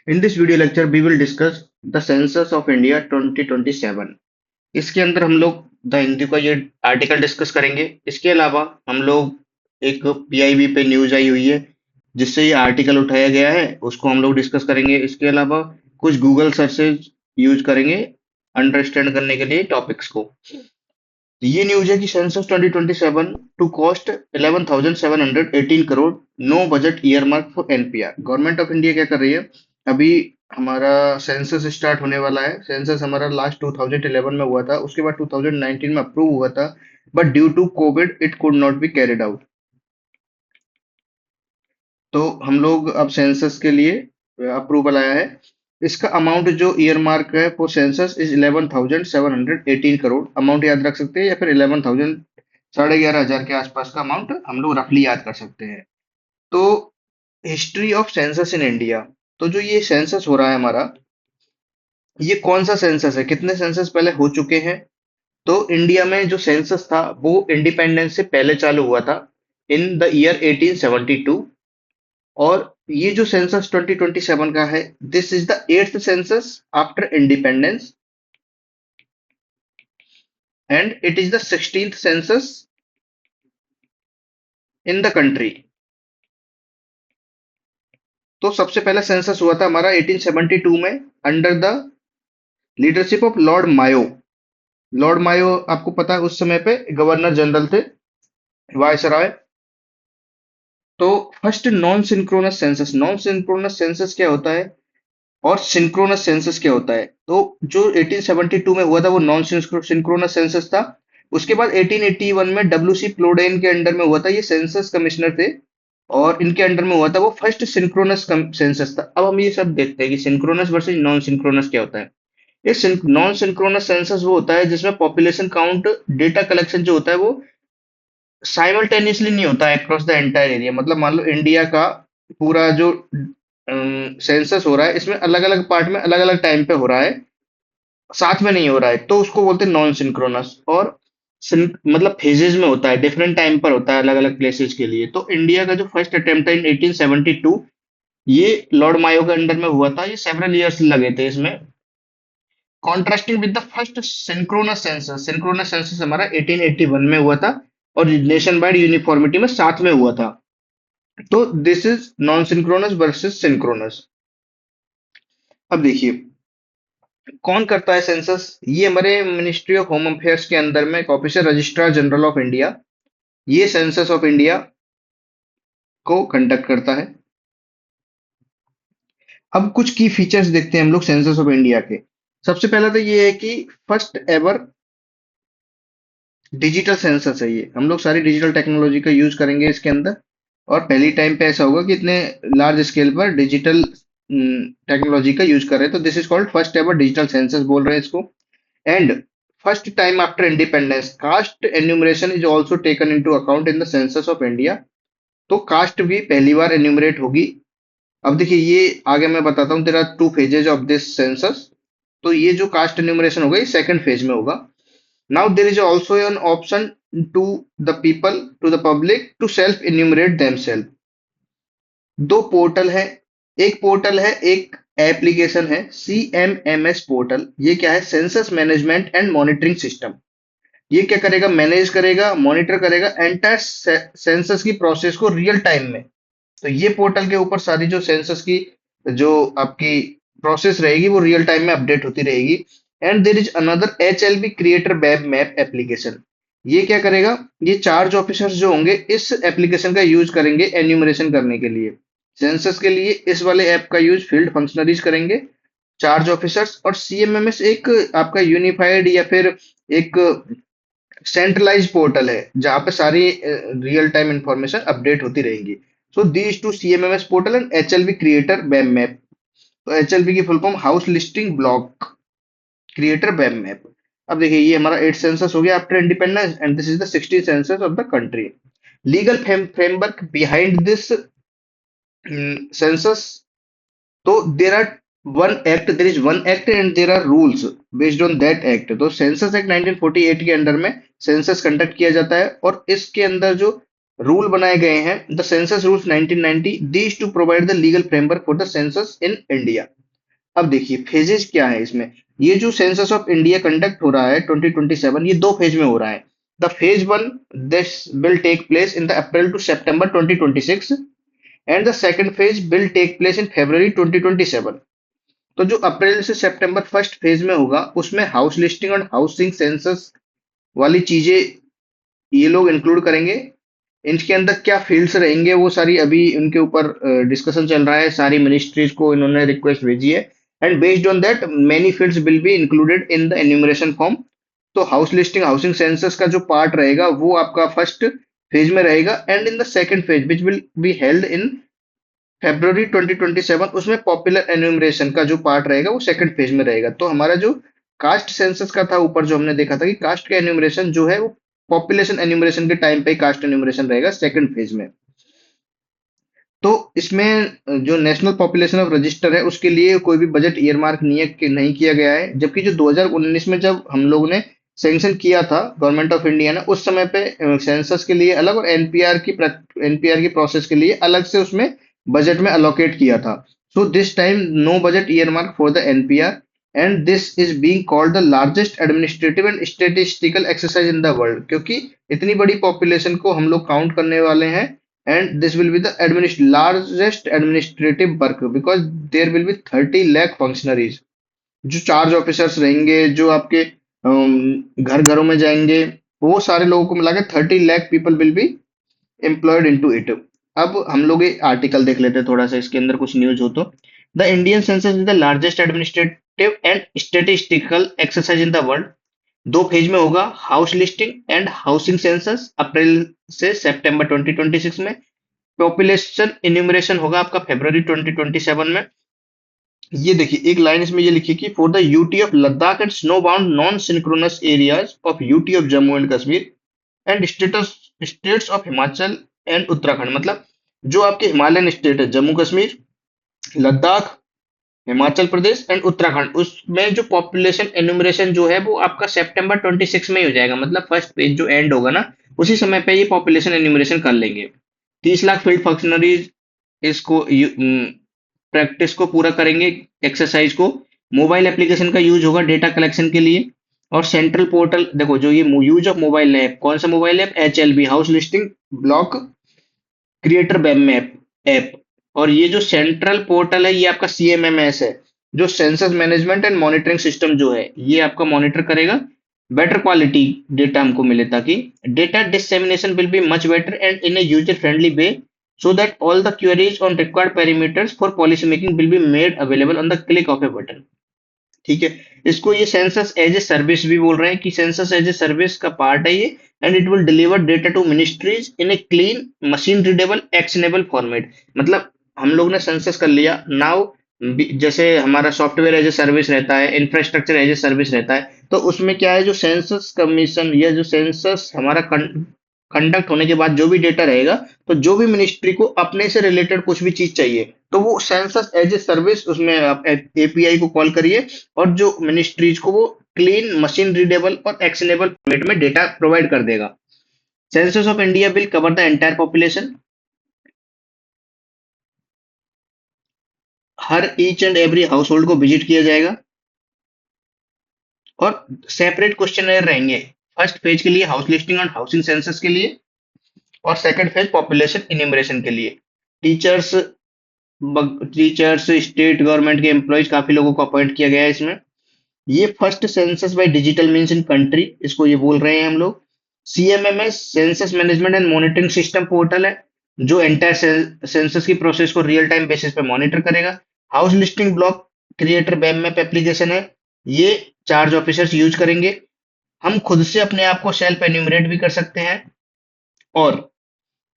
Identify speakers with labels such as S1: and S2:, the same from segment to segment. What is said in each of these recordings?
S1: In this video lecture, we will discuss the census of India 2027। इसके अंदर हम लोग द हिंदू का ये आर्टिकल डिस्कस करेंगे। इसके अलावा हम लोग एक पीआईबी पे न्यूज आई हुई है जिससे ये आर्टिकल उठाया गया है, उसको हम लोग डिस्कस करेंगे। इसके अलावा कुछ गूगल सर्चेज यूज करेंगे अंडरस्टैंड करने के लिए टॉपिक्स को। ये न्यूज है कि census 2027 to cost 11,718 crore, no budget year mark for NPR. Government of India क्या कर रही है? अभी हमारा सेंसस स्टार्ट होने वाला है। सेंसस हमारा लास्ट 2011 में हुआ था, उसके बाद 2019 में अप्रूव हुआ था, but due to covid it could not be carried out. तो हम लोग अब सेंसस के लिए अप्रूवल आया है। इसका अमाउंट जो ईयर मार्क है for census is 11,718 crore. Amount याद रख सकते हैं या फिर 11,000, 11,500 के आसपास का अमाउंट हम लोग रफली याद कर सकते हैं। तो history of census in India. तो जो ये सेंसस हो रहा है हमारा, ये कौन सा सेंसस है? कितने सेंसस पहले हो चुके हैं? तो इंडिया में जो सेंसस था वो इंडिपेंडेंस से पहले चालू हुआ था इन द ईयर 1872। और ये जो सेंसस 2027 का है, this is the 8th census after independence and it is the 16th census in the country. तो सबसे पहला सेंसस हुआ था हमारा 1872 में under the leadership of Lord Mayo. Lord Mayo आपको पता है उस समय पे गवर्नर जनरल थे, वायसराय। तो first non synchronous census. Non synchronous census क्या होता है और सिंक्रोनस सेंसस क्या होता है? तो जो 1872 में हुआ था वो नॉन सिंक्रोनस सेंसस था। उसके बाद 1881 में डब्ल्यू सी प्लोडेन के अंडर में हुआ था, ये सेंसस कमिश्नर थे और इनके अंडर में हुआ था, वो फर्स्ट सिंक्रोनस सेंसस था। अब हम ये सब देखते हैं कि सिंक्रोनस वर्सेस नॉन सिंक्रोनस क्या होता है। ये नॉन सिंक्रोनस सेंसस वो होता है जिसमें पॉपुलेशन काउंट, डेटा कलेक्शन जो होता है वो साइमल्टेनियसली नहीं होता है अक्रॉस द एंटायर एरिया। मतलब मान लो इंडिया का पूरा जो सेंसस हो रहा है, इसमें अलग अलग पार्ट में अलग अलग टाइम पे हो रहा है, साथ में नहीं हो रहा है, तो उसको बोलते हैं नॉन सिंक्रोनस। और मतलब फेजेस में होता है, डिफरेंट टाइम पर होता है अलग अलग प्लेसेस के लिए। तो इंडिया का जो फर्स्ट अटेम्प्ट है इन 1872, ये लॉर्ड मायो के अंडर में हुआ था। ये सेवरल इयर्स लगे थे इसमें, contrasting with the first synchronous census. Synchronous census हमारा 1881 में हुआ था और नेशन वाइड यूनिफॉर्मिटी में साथ में हुआ था। तो this is non synchronous versus synchronous. अब देखिए कौन करता है सेंसस। ये हमारे मिनिस्ट्री ऑफ होम अफेयर्स के अंदर में एक officer, registrar general of India, ये सेंसस ऑफ इंडिया को कंडक्ट करता है। अब कुछ की फीचर्स देखते हैं हम लोग सेंसस ऑफ इंडिया के। सबसे पहला तो ये है कि फर्स्ट एवर डिजिटल सेंसस है। ये हम लोग सारी डिजिटल टेक्नोलॉजी का यूज करेंगे इसके अंदर, और पहली टाइम पे ऐसा होगा कि इतने लार्ज स्केल पर डिजिटल टेक्नोलॉजी का यूज कर रहे हैं। तो this is called first ever digital census बोल रहे हैं इसको। And first time after independence caste enumeration is also taken into account in the census of India. तो कास्ट भी पहली बार एन्यूमरेट होगी। अब देखिए ये आगे मैं बताता हूँ, तेरा 2 phases ऑफ दिस सेंसस। तो ये जो कास्ट एन्यूमरेशन होगा ये सेकंड फेज में होगा। Now there is also an option to the people, to the public to self enumerate themselves. दो पोर्टल है, एक पोर्टल है, एक एप्लीकेशन है CMMS पोर्टल। ये क्या है? Census management and monitoring system. ये क्या करेगा? मैनेज करेगा, मॉनिटर करेगा एंटायर सेंसस की प्रोसेस को रियल टाइम में। तो ये पोर्टल के ऊपर सारी जो सेंसस की जो आपकी प्रोसेस रहेगी वो रियल टाइम में अपडेट होती रहेगी। And there is another HLB creator web map application. ये क्या करेगा? ये चार्ज ऑफिसर्स जो होंगे इस एप्लीकेशन का यूज करेंगे एन्यूमरेशन करने के लिए। सेंसस के लिए इस वाले ऐप का यूज फील्ड फंक्शनरीज करेंगे, चार्ज ऑफिसर्स। और CMMS एक आपका यूनिफाइड या फिर एक सेंट्रलाइज पोर्टल है जहां पे सारी रियल टाइम इंफॉर्मेशन अपडेट होती रहेंगी। So these two CMMS portal and HLB creator web map. तो HLB की full form house listing block creator web map. अब देखिए ये हमारा 8 सेंसस हो गया after independence and this is the 16 census of the country. Legal framework behind this census. तो there is one act and there are rules based on that act. तो census act 1948 के under में census conduct किया जाता है और इसके अंदर जो रूल बनाए गए हैं, the census rules 1990, these two provide the legal framework for the census in India. अब देखिए फेजेस क्या है इसमें। ये जो सेंसस ऑफ इंडिया कंडक्ट हो रहा है 2027, ये दो फेज में हो रहा है। The phase one, this will take place in the April to September 2026, and the second phase will take place in February 2027। तो जो अप्रैल से सितंबर फर्स्ट फेज में होगा उसमें हाउस लिस्टिंग और हाउसिंग सेंसस वाली चीजें ये लोग इंक्लूड करेंगे। इनके अंदर क्या फील्ड्स रहेंगे वो सारी अभी उनके ऊपर डिस्कशन चल रहा है, सारी मिनिस्ट्रीज को इन्होंने रिक्वेस्ट भेजी है। And based on that many fields will be included in the enumeration form. तो हाउस लिस्टिंग हाउसिंग सेंसस का जो पार्ट रहेगा वो आपका फर्स्ट फेज में रहेगा, and in the second phase which will be held in February 2027 उसमें popular enumeration का जो पार्ट रहेगा वो सेकंड फेज में रहेगा। तो हमारा जो कास्ट सेंसस का था ऊपर जो हमने देखा था कि कास्ट का एन्यूमरेशन जो है वो पॉपुलेशन एन्यूमरेशन के टाइम पे कास्ट एन्यूमरेशन रहेगा सेकंड फेज में। तो इसमें जो नेशनल पॉपुलेशन ऑफ रजिस्टर है उसके लिए कोई भी बजट ईयर मार्क नहीं किया गया है, जबकि जो 2019 में जब हम लोगों ने सैंक्शन किया था गवर्नमेंट ऑफ इंडिया ने उस समय पे सेंसस के लिए अलग और एनपीआर की प्रोसेस के लिए अलग से उसमें बजट में अलोकेट किया था। So this time no budget year mark for the NPR, and this is being called the largest administrative and statistical exercise in the world, क्योंकि इतनी बड़ी पॉपुलेशन को हम लोग काउंट करने वाले हैं। And this will be the largest administrative work because there will be 30 lakh functionaries जो चार्ज ऑफिसर्स रहेंगे, जो आपके घर घरों में जाएंगे, वो सारे लोगों को मिला के 30 lakh people will be employed into it. अब हम लोग ये आर्टिकल देख लेते हैं थोड़ा सा, इसके अंदर कुछ न्यूज हो तो। The Indian census is the largest administrative and statistical exercise in the world. दो फेज में होगा, house listing and housing census April से सितंबर 2026 में। पॉपुलेशन इन्यूमरेशन होगा आपका फरवरी 2027 में। ये देखिए एक लाइन इसमें ये लिखी कि for the UT of Ladakh and snow bound non synchronous areas of UT of Jammu and Kashmir and states of Himachal and Uttarakhand. मतलब जो आपके हिमालयन स्टेट है जम्मू कश्मीर, लद्दाख, हिमाचल प्रदेश एंड उत्तराखंड, उसमें जो पॉपुलेशन एनुमरेशन जो है वो आपका सितंबर 26 में ही हो जाएगा। मतलब फर्स्ट पेज जो एंड होगा ना उसी समय पे ये पॉपुलेशन एनुमरेशन कर लेंगे। 30 लाख फील्ड फंक्शनरीज इसको प्रैक्टिस को पूरा करेंगे, एक्सरसाइज को। मोबाइल एप्लीकेशन का यूज होगा डेटा कलेक्शन के लिए। और सेंट्रल पोर्टल देखो, जो ये यूज ऑफ मोबाइल ऐप, कौन सा mobile app, HLB house listing block creator web map app. और ये जो सेंट्रल पोर्टल है ये आपका CMMS है, जो census management and monitoring system जो है ये आपका मॉनिटर करेगा। बेटर क्वालिटी डेटा हमको मिले, ताकि data dissemination will be much better and in a user friendly way, so that all the queries on required parameters for policy making will be made available on the click of a button। ठीक है, इसको ये census as a service भी बोल रहे हैं कि census as a service का पार्ट है ये। And it will deliver data to ministries in a clean machine readable actionable format. मतलब हम लोग ने सेंसस कर लिया नाउ, जैसे हमारा सॉफ्टवेयर एज ए सर्विस रहता है, इंफ्रास्ट्रक्चर एज ए सर्विस रहता है, तो उसमें क्या है, जो सेंसस कमीशन या जो सेंसस हमारा कंडक्ट होने के बाद जो भी डेटा रहेगा, तो जो भी मिनिस्ट्री को अपने से रिलेटेड कुछ भी चीज चाहिए तो वो सेंसस एज ए सर्विस उसमें आप API को कॉल करिए और जो मिनिस्ट्रीज को वो क्लीन मशीन रीडेबल और एक्शनेबल फॉर्मेट में डेटा प्रोवाइड कर देगा। Census of India will cover the entire population. Her each and every house hold को विजिट किया जाएगा और सेपरेट क्वेश्चन रहेंगे। फर्स्ट फेज के लिए हाउस लिस्टिंग और हाउसिंग सेंसस के लिए, और सेकंड फेज पॉपुलेशन इन्यूमरेशन के लिए। टीचर्स टीचर्स स्टेट गवर्नमेंट के एम्प्लॉयज काफी लोगों को अपॉइंट किया गया है इसमें। ये first census by digital means in country, इसको ये बोल रहे हैं हम लोग। CMMS census management and monitoring system portal है जो एंटायर सेंसस की प्रोसेस को रियल टाइम बेसिस पे मॉनिटर करेगा। House listing block creator web map application है, ये चार्ज ऑफिसर्स यूज करेंगे। हम खुद से अपने आप को सेल्फ एन्यूमरेट भी कर सकते हैं। और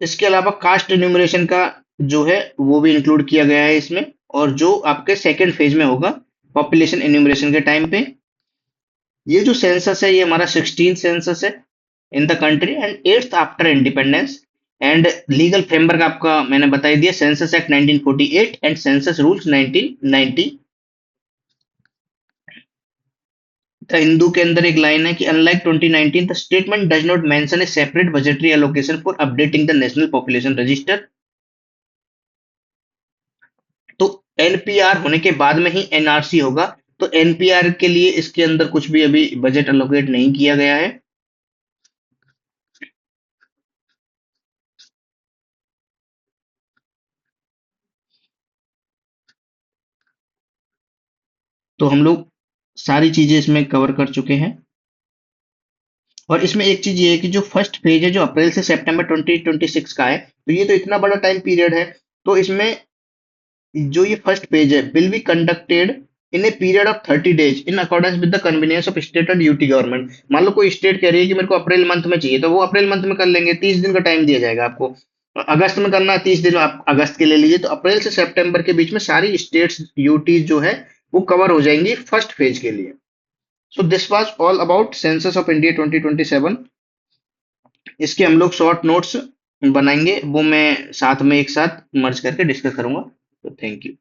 S1: इसके अलावा कास्ट एन्यूमरेशन का जो है वो भी इंक्लूड किया गया है इसमें, और जो आपके सेकंड फेज में होगा पॉपुलेशन एन्यूमरेशन के टाइम पे। ये जो सेंसस है ये हमारा 16th सेंसस है इन the country and 8th after independence. And legal framework आपका मैंने बता ही दिया, census act 1948 and census rules 1990। The Hindu के अंदर एक लाइन है कि unlike 2019 the statement does not mention A separate budgetary allocation for updating the national population register. तो एनपीआर होने के बाद में ही एनआरसी होगा। तो एनपीआर के लिए इसके अंदर कुछ भी अभी बजट अलोकेट नहीं किया गया है। तो हम लोग सारी चीजें इसमें कवर कर चुके हैं। और इसमें एक चीज ये है कि जो फर्स्ट फेज है जो अप्रैल से सितंबर 2026 का है, तो ये तो इतना बड़ा टाइम पीरियड है। तो इसमें जो ये फर्स्ट पेज है will be conducted in a period of 30 days in accordance with the convenience of state और यूटी गवर्नमेंट। मान लो कोई स्टेट कह रही है कि मेरे को अप्रैल मंथ में चाहिए, तो वो अप्रैल मंथ में कर लेंगे, 30 दिन का टाइम दिया जाएगा आपको। अगस्त में करना है, 30 दिन आप अगस्त के ले लीजिए। तो अप्रैल से सितंबर के बीच में सारी स्टेट्स यूटी जो है वो कवर हो जाएंगी फर्स्ट फेज के लिए। So this was all about census of India 2027। इसके हम लोग शॉर्ट नोट्स बनाएंगे, वो मैं साथ में एक साथ मर्ज करके डिस्कस करूंगा। तो थैंक यू।